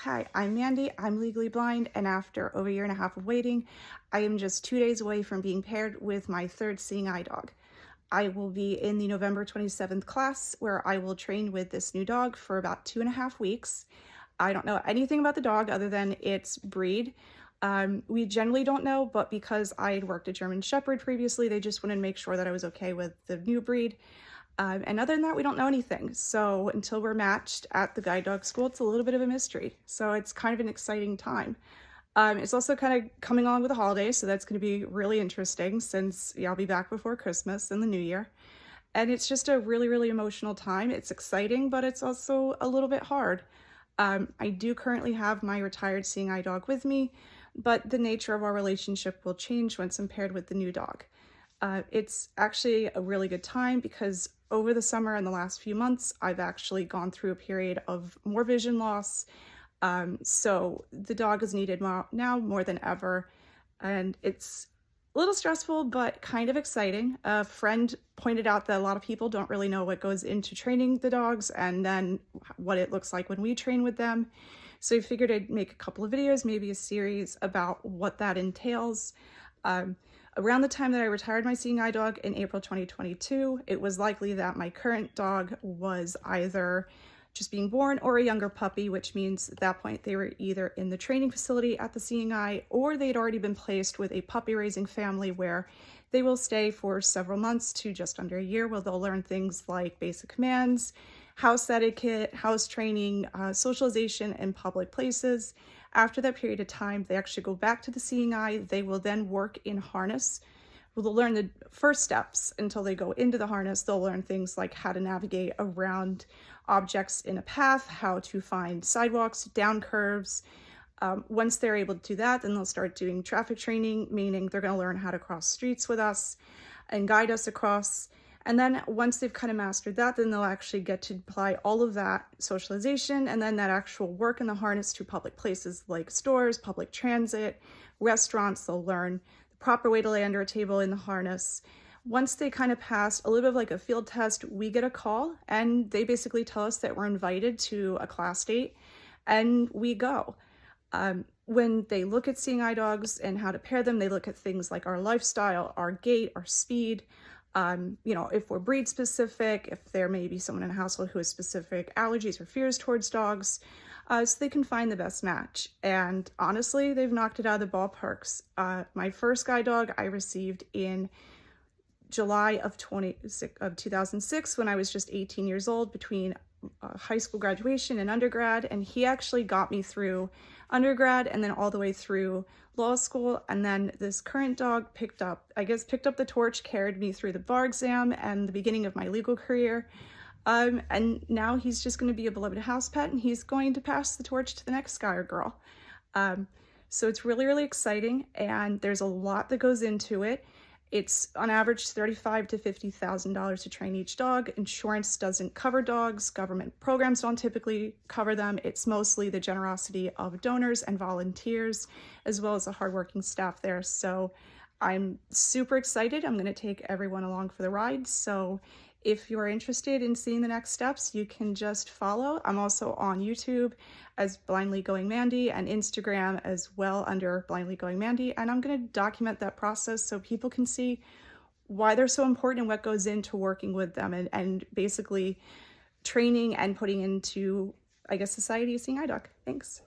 Hi, I'm Mandy. I'm legally blind, and after over a year and a half of waiting, I am just 2 days away from being paired with my third seeing eye dog. I will be in the November 27th class where I will train with this new dog for about 2.5 weeks. I don't know anything about the dog other than its breed. We generally don't know, but because I had worked a German Shepherd previously, they just wanted to make sure that I was okay with the new breed. And other than that, we don't know anything. So until we're matched at the guide dog school, it's a little bit of a mystery. So it's kind of an exciting time. It's also kind of coming along with the holidays, so that's going to be really interesting since I'll be back before Christmas and the New Year. And it's just a really, really emotional time. It's exciting, but it's also a little bit hard. I do currently have my retired seeing eye dog with me, but the nature of our relationship will change once I'm paired with the new dog. It's actually a really good time because over the summer and the last few months, I've actually gone through a period of more vision loss. So the dog is needed now more than ever. And it's a little stressful, but kind of exciting. A friend pointed out that a lot of people don't really know what goes into training the dogs and then what it looks like when we train with them. So I figured I'd make a couple of videos, maybe a series about what that entails. Around the time that I retired my seeing eye dog in April 2022, it was likely that my current dog was either just being born or a younger puppy, which means at that point they were either in the training facility at the seeing eye or they'd already been placed with a puppy raising family where they will stay for several months to just under a year, where they'll learn things like basic commands, house etiquette, house training, socialization in public places. After that period of time, they actually go back to the seeing eye. They will then work in harness. Well, they'll learn the first steps until they go into the harness. They'll learn things like how to navigate around objects in a path, how to find sidewalks, down curves. Once they're able to do that, then they'll start doing traffic training, meaning they're going to learn how to cross streets with us and guide us across. And then once they've kind of mastered that, then they'll actually get to apply all of that socialization and then that actual work in the harness to public places like stores, public transit, restaurants. They'll learn the proper way to lay under a table in the harness. Once they kind of pass a little bit of like a field test, we get a call and they basically tell us that we're invited to a class date and we go. When they look at seeing eye dogs and how to pair them, they look at things like our lifestyle, our gait, our speed. If we're breed specific, if there may be someone in a household who has specific allergies or fears towards dogs, so they can find the best match. And honestly, they've knocked it out of the ballparks. My first guide dog I received in July of 2006 when I was just 18 years old between high school graduation and undergrad, and he actually got me through undergrad and then all the way through law school. And then this current dog picked up the torch, carried me through the bar exam and the beginning of my legal career. And now he's just going to be a beloved house pet and he's going to pass the torch to the next guy or girl. So it's really, really exciting and there's a lot that goes into it. It's on average $35,000 to $50,000 to train each dog. Insurance doesn't cover dogs. Government programs don't typically cover them. It's mostly the generosity of donors and volunteers, as well as the hardworking staff there. So I'm super excited. I'm going to take everyone along for the ride. So if you're interested in seeing the next steps, you can just follow. I'm also on YouTube as Blindly Going Mandy and Instagram as well under Blindly Going Mandy. And I'm going to document that process so people can see why they're so important and what goes into working with them and basically training and putting into, society a seeing eye dog. Thanks.